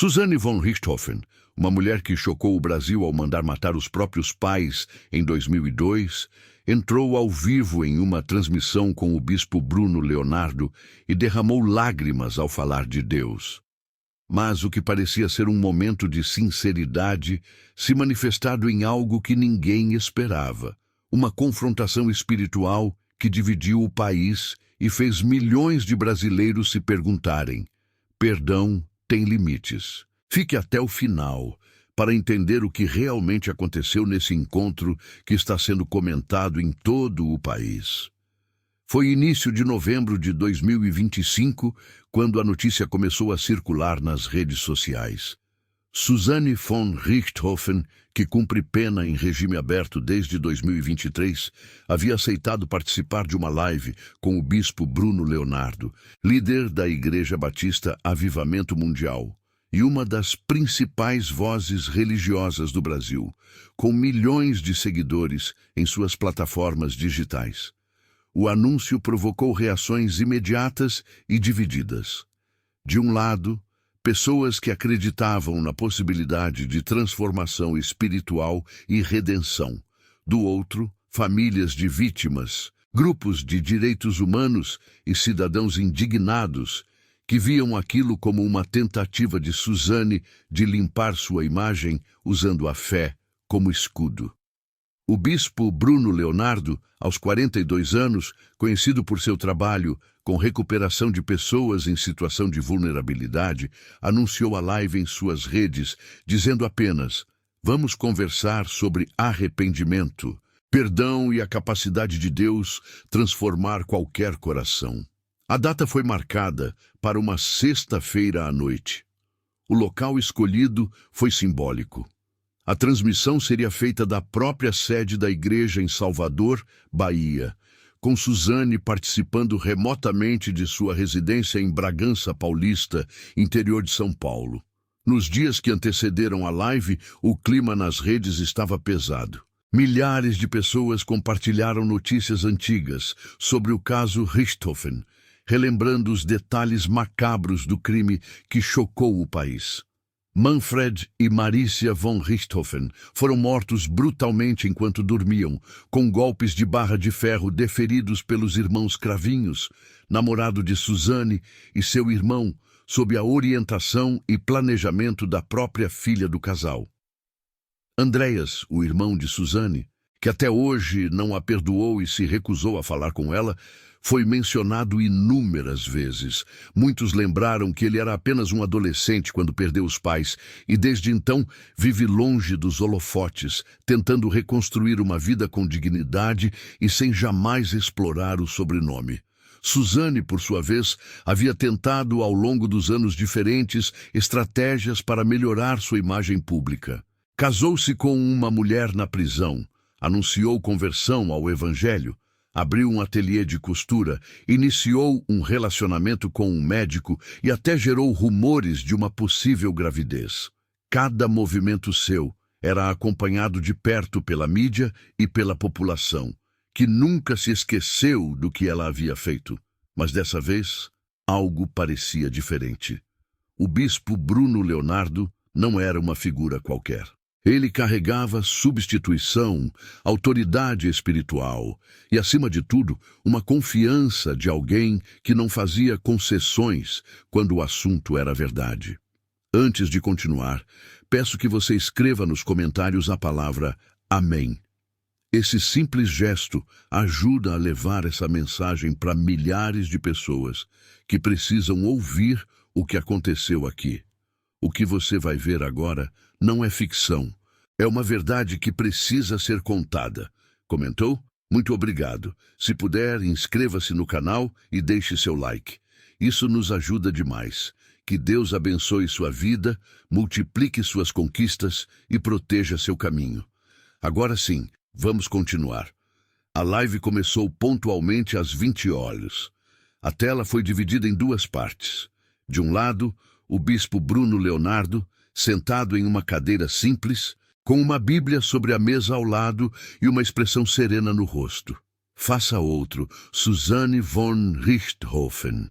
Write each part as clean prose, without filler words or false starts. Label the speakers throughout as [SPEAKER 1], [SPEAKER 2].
[SPEAKER 1] Susanne von Richthofen, uma mulher que chocou o Brasil ao mandar matar os próprios pais em 2002, entrou ao vivo em uma transmissão com o bispo Bruno Leonardo e derramou lágrimas ao falar de Deus. Mas o que parecia ser um momento de sinceridade se manifestado em algo que ninguém esperava. Uma confrontação espiritual que dividiu o país e fez milhões de brasileiros se perguntarem: perdão tem limites? Fique até o final para entender o que realmente aconteceu nesse encontro que está sendo comentado em todo o país. Foi início de novembro de 2025, quando a notícia começou a circular nas redes sociais. Susanne von Richthofen, que cumpre pena em regime aberto desde 2023, havia aceitado participar de uma live com o bispo Bruno Leonardo, líder da Igreja Batista Avivamento Mundial e uma das principais vozes religiosas do Brasil, com milhões de seguidores em suas plataformas digitais. O anúncio provocou reações imediatas e divididas. De um lado, pessoas que acreditavam na possibilidade de transformação espiritual e redenção. Do outro, famílias de vítimas, grupos de direitos humanos e cidadãos indignados que viam aquilo como uma tentativa de Susanne de limpar sua imagem usando a fé como escudo. O bispo Bruno Leonardo, aos 42 anos, conhecido por seu trabalho com recuperação de pessoas em situação de vulnerabilidade, anunciou a live em suas redes, dizendo apenas: vamos conversar sobre arrependimento, perdão e a capacidade de Deus transformar qualquer coração. A data foi marcada para uma sexta-feira à noite. O local escolhido foi simbólico. A transmissão seria feita da própria sede da igreja em Salvador, Bahia, com Susanne participando remotamente de sua residência em Bragança Paulista, interior de São Paulo. Nos dias que antecederam a live, o clima nas redes estava pesado. Milhares de pessoas compartilharam notícias antigas sobre o caso Richthofen, relembrando os detalhes macabros do crime que chocou o país. Manfred e Marcia von Richthofen foram mortos brutalmente enquanto dormiam, com golpes de barra de ferro deferidos pelos irmãos Cravinhos, namorado de Susanne, e seu irmão, sob a orientação e planejamento da própria filha do casal. Andreas, o irmão de Susanne, que até hoje não a perdoou e se recusou a falar com ela, foi mencionado inúmeras vezes. Muitos lembraram que ele era apenas um adolescente quando perdeu os pais e desde então vive longe dos holofotes, tentando reconstruir uma vida com dignidade e sem jamais explorar o sobrenome. Susanne, por sua vez, havia tentado ao longo dos anos diferentes estratégias para melhorar sua imagem pública. Casou-se com uma mulher na prisão, anunciou conversão ao Evangelho, abriu um ateliê de costura, iniciou um relacionamento com um médico e até gerou rumores de uma possível gravidez. Cada movimento seu era acompanhado de perto pela mídia e pela população, que nunca se esqueceu do que ela havia feito. Mas dessa vez, algo parecia diferente. O bispo Bruno Leonardo não era uma figura qualquer. Ele carregava substituição, autoridade espiritual e, acima de tudo, uma confiança de alguém que não fazia concessões quando o assunto era verdade. Antes de continuar, peço que você escreva nos comentários a palavra Amém. Esse simples gesto ajuda a levar essa mensagem para milhares de pessoas que precisam ouvir o que aconteceu aqui. O que você vai ver agora não é ficção. É uma verdade que precisa ser contada. Comentou? Muito obrigado. Se puder, inscreva-se no canal e deixe seu like. Isso nos ajuda demais. Que Deus abençoe sua vida, multiplique suas conquistas e proteja seu caminho. Agora sim, vamos continuar. A live começou pontualmente às 20 horas. A tela foi dividida em duas partes. De um lado, o bispo Bruno Leonardo, sentado em uma cadeira simples, com uma Bíblia sobre a mesa ao lado e uma expressão serena no rosto. Faça outro, Susanne von Richthofen.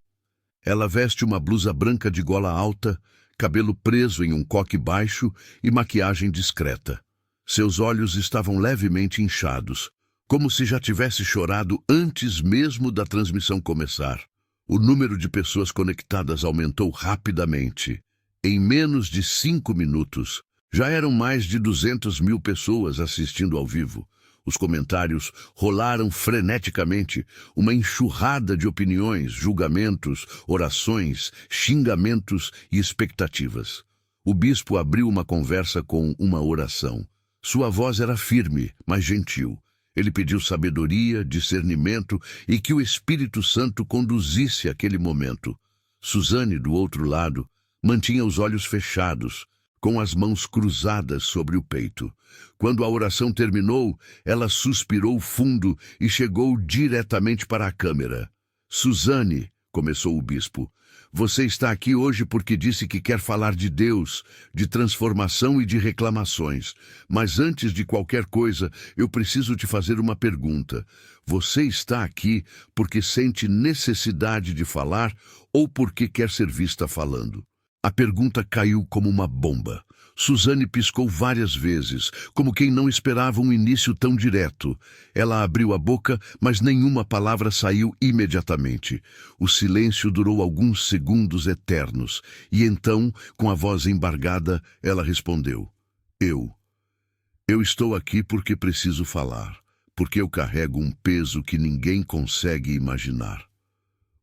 [SPEAKER 1] Ela veste uma blusa branca de gola alta, cabelo preso em um coque baixo e maquiagem discreta. Seus olhos estavam levemente inchados, como se já tivesse chorado antes mesmo da transmissão começar. O número de pessoas conectadas aumentou rapidamente. Em menos de 5 minutos, já eram mais de 200.000 pessoas assistindo ao vivo. Os comentários rolaram freneticamente, uma enxurrada de opiniões, julgamentos, orações, xingamentos e expectativas. O bispo abriu uma conversa com uma oração. Sua voz era firme, mas gentil. Ele pediu sabedoria, discernimento e que o Espírito Santo conduzisse aquele momento. Suzane, do outro lado, mantinha os olhos fechados, com as mãos cruzadas sobre o peito. Quando a oração terminou, ela suspirou fundo e chegou diretamente para a câmera. Suzane, começou o bispo, você está aqui hoje porque disse que quer falar de Deus, de transformação e de reclamações. Mas antes de qualquer coisa, eu preciso te fazer uma pergunta. Você está aqui porque sente necessidade de falar ou porque quer ser vista falando? A pergunta caiu como uma bomba. Suzane piscou várias vezes, como quem não esperava um início tão direto. Ela abriu a boca, mas nenhuma palavra saiu imediatamente. O silêncio durou alguns segundos eternos, e então, com a voz embargada, ela respondeu: Eu estou aqui porque preciso falar, porque eu carrego um peso que ninguém consegue imaginar.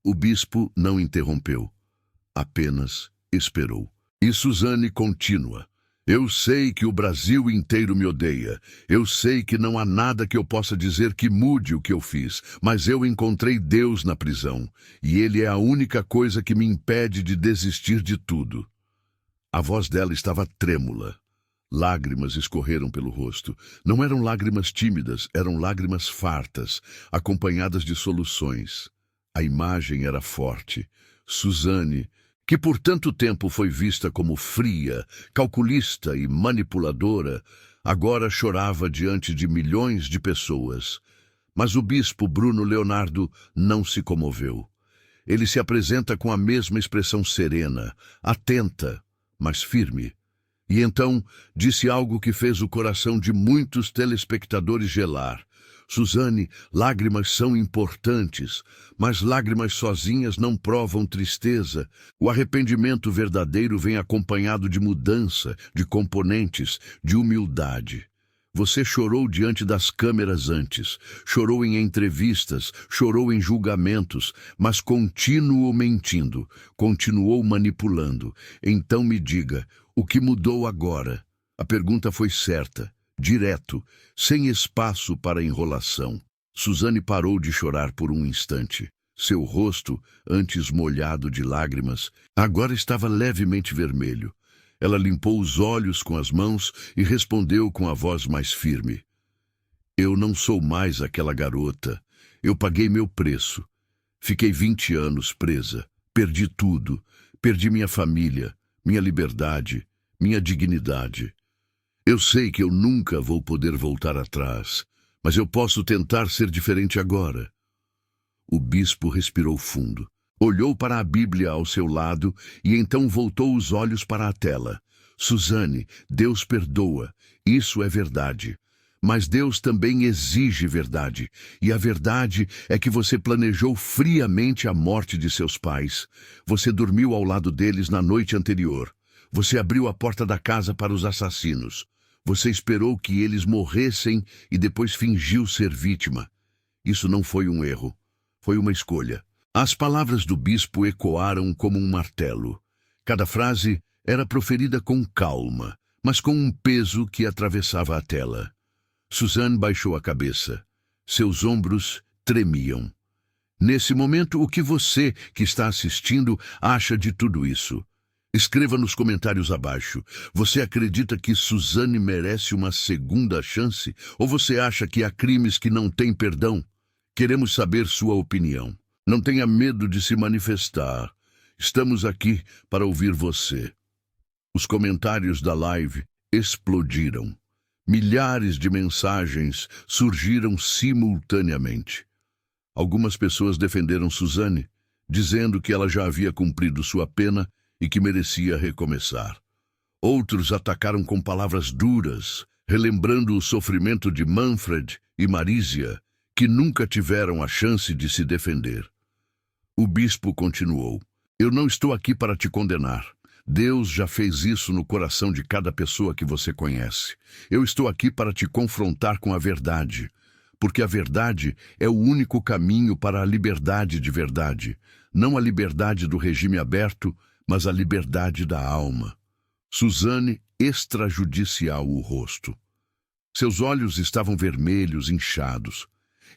[SPEAKER 1] O bispo não interrompeu, apenas esperou. E Suzane continua: eu sei que o Brasil inteiro me odeia. Eu sei que não há nada que eu possa dizer que mude o que eu fiz. Mas eu encontrei Deus na prisão. E Ele é a única coisa que me impede de desistir de tudo. A voz dela estava trêmula. Lágrimas escorreram pelo rosto. Não eram lágrimas tímidas, eram lágrimas fartas, acompanhadas de soluções. A imagem era forte. Suzane, que por tanto tempo foi vista como fria, calculista e manipuladora, agora chorava diante de milhões de pessoas. Mas o bispo Bruno Leonardo não se comoveu. Ele se apresenta com a mesma expressão serena, atenta, mas firme. E então disse algo que fez o coração de muitos telespectadores gelar. Suzane, lágrimas são importantes, mas lágrimas sozinhas não provam tristeza. O arrependimento verdadeiro vem acompanhado de mudança, de componentes, de humildade. Você chorou diante das câmeras antes, chorou em entrevistas, chorou em julgamentos, mas continuou mentindo, continuou manipulando. Então me diga, o que mudou agora? A pergunta foi certa. Direto, sem espaço para enrolação. Suzane parou de chorar por um instante. Seu rosto, antes molhado de lágrimas, agora estava levemente vermelho. Ela limpou os olhos com as mãos e respondeu com a voz mais firme: eu não sou mais aquela garota. Eu paguei meu preço. Fiquei 20 anos presa. Perdi tudo. Perdi minha família, minha liberdade, minha dignidade. Eu sei que eu nunca vou poder voltar atrás, mas eu posso tentar ser diferente agora. O bispo respirou fundo, olhou para a Bíblia ao seu lado e então voltou os olhos para a tela. Suzane, Deus perdoa, isso é verdade. Mas Deus também exige verdade, e a verdade é que você planejou friamente a morte de seus pais. Você dormiu ao lado deles na noite anterior. Você abriu a porta da casa para os assassinos. Você esperou que eles morressem e depois fingiu ser vítima. Isso não foi um erro. Foi uma escolha. As palavras do bispo ecoaram como um martelo. Cada frase era proferida com calma, mas com um peso que atravessava a tela. Suzane baixou a cabeça. Seus ombros tremiam. Nesse momento, o que você, que está assistindo, acha de tudo isso? Escreva nos comentários abaixo. Você acredita que Suzane merece uma segunda chance? Ou você acha que há crimes que não têm perdão? Queremos saber sua opinião. Não tenha medo de se manifestar. Estamos aqui para ouvir você. Os comentários da live explodiram. Milhares de mensagens surgiram simultaneamente. Algumas pessoas defenderam Suzane, dizendo que ela já havia cumprido sua pena e que merecia recomeçar. Outros atacaram com palavras duras, relembrando o sofrimento de Manfred e Marísia, que nunca tiveram a chance de se defender. O bispo continuou: Eu não estou aqui para te condenar. Deus já fez isso no coração de cada pessoa que você conhece. Eu estou aqui para te confrontar com a verdade, porque a verdade é o único caminho para a liberdade de verdade, não a liberdade do regime aberto, mas a liberdade da alma. Suzane extrajudicial o rosto. Seus olhos estavam vermelhos, inchados.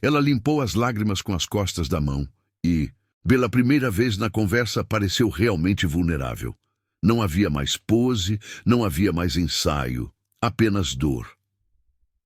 [SPEAKER 1] Ela limpou as lágrimas com as costas da mão e, pela primeira vez na conversa, pareceu realmente vulnerável. Não havia mais pose, não havia mais ensaio, apenas dor.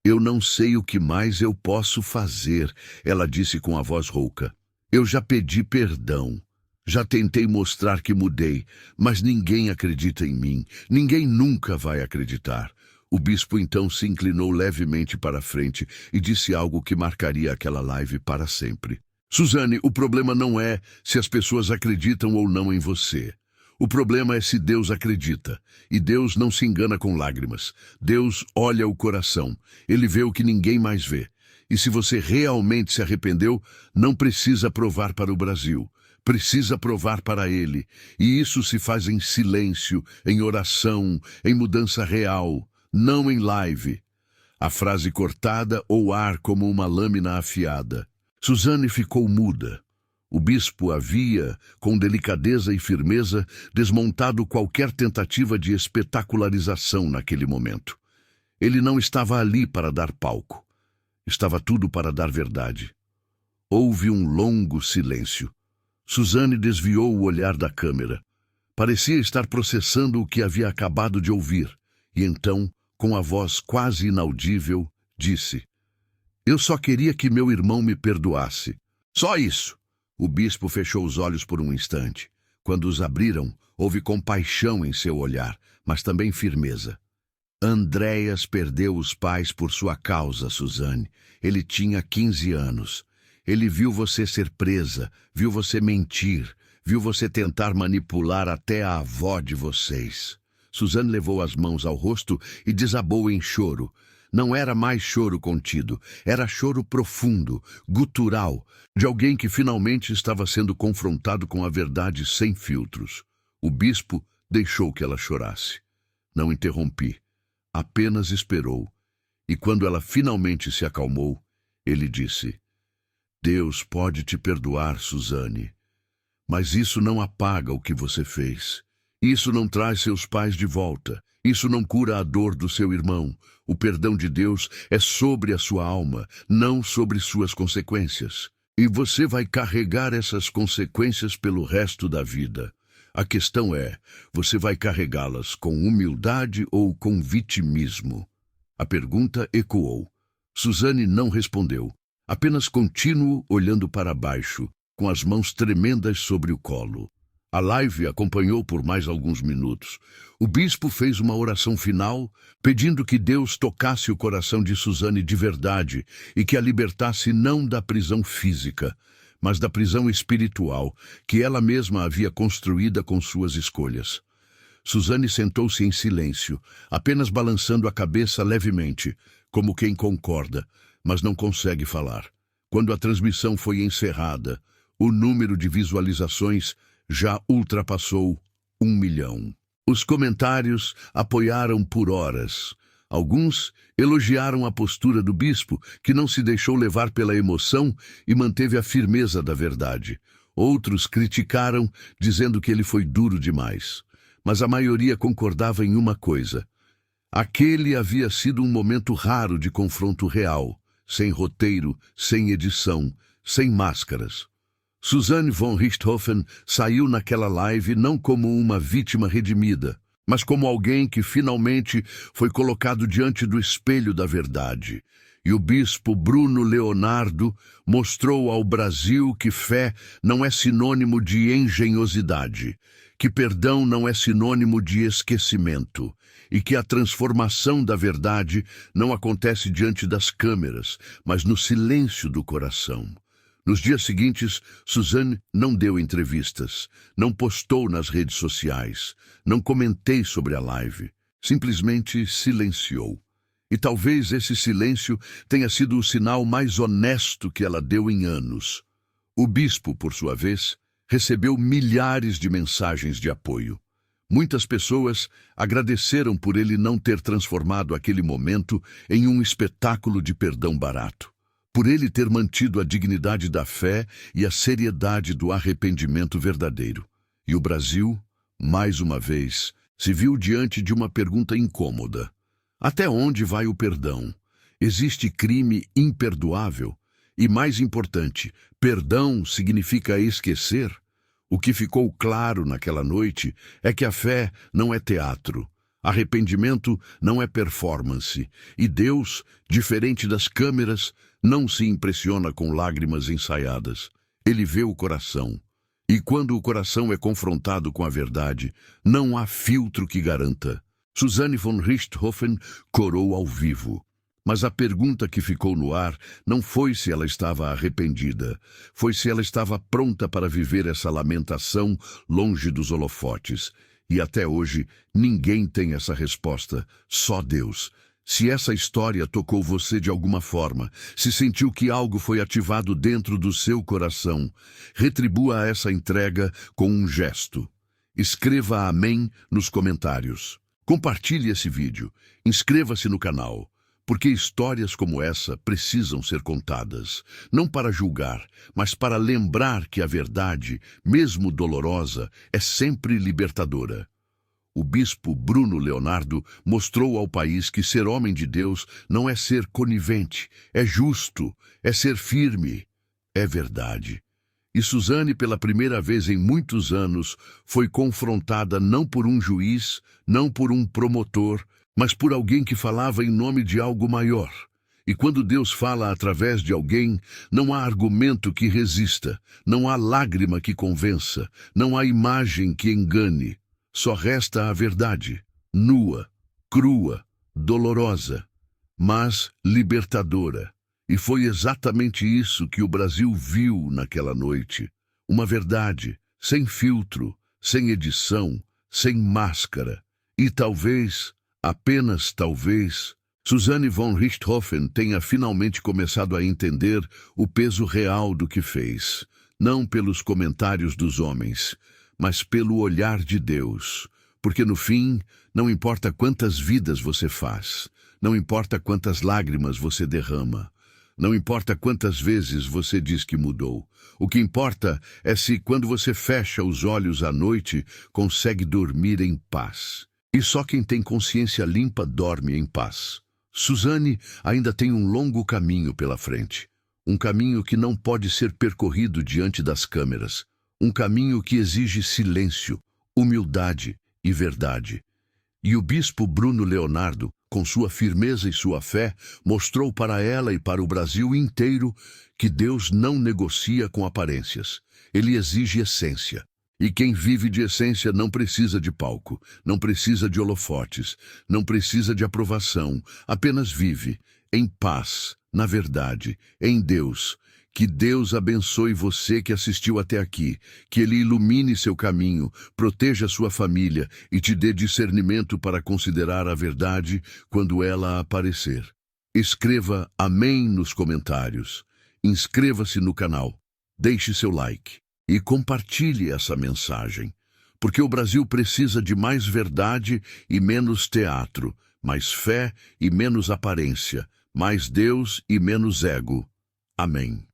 [SPEAKER 1] Eu não sei o que mais eu posso fazer, ela disse com a voz rouca. Eu já pedi perdão. Já tentei mostrar que mudei, mas ninguém acredita em mim. Ninguém nunca vai acreditar. O bispo então se inclinou levemente para a frente e disse algo que marcaria aquela live para sempre. Suzane, o problema não é se as pessoas acreditam ou não em você. O problema é se Deus acredita. E Deus não se engana com lágrimas. Deus olha o coração. Ele vê o que ninguém mais vê. E se você realmente se arrependeu, não precisa provar para o Brasil. Precisa provar para Ele. E isso se faz em silêncio, em oração, em mudança real, não em live. A frase cortada ou ar como uma lâmina afiada. Suzane ficou muda. O bispo havia, com delicadeza e firmeza, desmontado qualquer tentativa de espetacularização naquele momento. Ele não estava ali para dar palco. Estava tudo para dar verdade. Houve um longo silêncio. Suzane desviou o olhar da câmera. Parecia estar processando o que havia acabado de ouvir. E então, com a voz quase inaudível, disse: Eu só queria que meu irmão me perdoasse. Só isso. O bispo fechou os olhos por um instante. Quando os abriram, houve compaixão em seu olhar, mas também firmeza. Andréas perdeu os pais por sua causa, Suzane. Ele tinha 15 anos. Ele viu você ser presa, viu você mentir, viu você tentar manipular até a avó de vocês. Suzane levou as mãos ao rosto e desabou em choro. Não era mais choro contido, era choro profundo, gutural, de alguém que finalmente estava sendo confrontado com a verdade sem filtros. O bispo deixou que ela chorasse. Não interrompi, apenas esperou. E quando ela finalmente se acalmou, ele disse: Deus pode te perdoar, Suzane, mas isso não apaga o que você fez. Isso não traz seus pais de volta. Isso não cura a dor do seu irmão. O perdão de Deus é sobre a sua alma, não sobre suas consequências. E você vai carregar essas consequências pelo resto da vida. A questão é, você vai carregá-las com humildade ou com vitimismo? A pergunta ecoou. Suzane não respondeu, apenas contínuo olhando para baixo, com as mãos tremendas sobre o colo. A live acompanhou por mais alguns minutos. O bispo fez uma oração final, pedindo que Deus tocasse o coração de Suzane de verdade e que a libertasse não da prisão física, mas da prisão espiritual que ela mesma havia construída com suas escolhas. Suzane sentou-se em silêncio, apenas balançando a cabeça levemente, como quem concorda, mas não consegue falar. Quando a transmissão foi encerrada, o número de visualizações já ultrapassou 1 milhão. Os comentários apoiaram por horas. Alguns elogiaram a postura do bispo, que não se deixou levar pela emoção e manteve a firmeza da verdade. Outros criticaram, dizendo que ele foi duro demais. Mas a maioria concordava em uma coisa: aquele havia sido um momento raro de confronto real, sem roteiro, sem edição, sem máscaras. Suzane von Richthofen saiu naquela live não como uma vítima redimida, mas como alguém que finalmente foi colocado diante do espelho da verdade. E o bispo Bruno Leonardo mostrou ao Brasil que fé não é sinônimo de engenhosidade, que perdão não é sinônimo de esquecimento, e que a transformação da verdade não acontece diante das câmeras, mas no silêncio do coração. Nos dias seguintes, Suzane não deu entrevistas, não postou nas redes sociais, não comentei sobre a live, simplesmente silenciou. E talvez esse silêncio tenha sido o sinal mais honesto que ela deu em anos. O bispo, por sua vez, recebeu milhares de mensagens de apoio. Muitas pessoas agradeceram por ele não ter transformado aquele momento em um espetáculo de perdão barato, por ele ter mantido a dignidade da fé e a seriedade do arrependimento verdadeiro. E o Brasil, mais uma vez, se viu diante de uma pergunta incômoda. Até onde vai o perdão? Existe crime imperdoável? E mais importante, perdão significa esquecer? O que ficou claro naquela noite é que a fé não é teatro, arrependimento não é performance, e Deus, diferente das câmeras, não se impressiona com lágrimas ensaiadas. Ele vê o coração. E quando o coração é confrontado com a verdade, não há filtro que garanta. Suzane von Richthofen corou ao vivo. Mas a pergunta que ficou no ar não foi se ela estava arrependida, foi se ela estava pronta para viver essa lamentação longe dos holofotes. E até hoje ninguém tem essa resposta, só Deus. Se essa história tocou você de alguma forma, se sentiu que algo foi ativado dentro do seu coração, retribua essa entrega com um gesto. Escreva amém nos comentários. Compartilhe esse vídeo. Inscreva-se no canal. Porque histórias como essa precisam ser contadas, não para julgar, mas para lembrar que a verdade, mesmo dolorosa, é sempre libertadora. O bispo Bruno Leonardo mostrou ao país que ser homem de Deus não é ser conivente, é justo, é ser firme, é verdade. E Suzane, pela primeira vez em muitos anos, foi confrontada não por um juiz, não por um promotor, mas por alguém que falava em nome de algo maior. E quando Deus fala através de alguém, não há argumento que resista, não há lágrima que convença, não há imagem que engane. Só resta a verdade, nua, crua, dolorosa, mas libertadora. E foi exatamente isso que o Brasil viu naquela noite. Uma verdade, sem filtro, sem edição, sem máscara. E talvez, apenas talvez, Suzane von Richthofen tenha finalmente começado a entender o peso real do que fez, não pelos comentários dos homens, mas pelo olhar de Deus. Porque no fim, não importa quantas vidas você faz, não importa quantas lágrimas você derrama, não importa quantas vezes você diz que mudou. O que importa é se, quando você fecha os olhos à noite, consegue dormir em paz. E só quem tem consciência limpa dorme em paz. Suzane ainda tem um longo caminho pela frente. Um caminho que não pode ser percorrido diante das câmeras. Um caminho que exige silêncio, humildade e verdade. E o bispo Bruno Leonardo, com sua firmeza e sua fé, mostrou para ela e para o Brasil inteiro que Deus não negocia com aparências. Ele exige essência. E quem vive de essência não precisa de palco, não precisa de holofotes, não precisa de aprovação, apenas vive em paz, na verdade, em Deus. Que Deus abençoe você que assistiu até aqui, que Ele ilumine seu caminho, proteja sua família e te dê discernimento para considerar a verdade quando ela aparecer. Escreva amém nos comentários, inscreva-se no canal, deixe seu like e compartilhe essa mensagem, porque o Brasil precisa de mais verdade e menos teatro, mais fé e menos aparência, mais Deus e menos ego. Amém.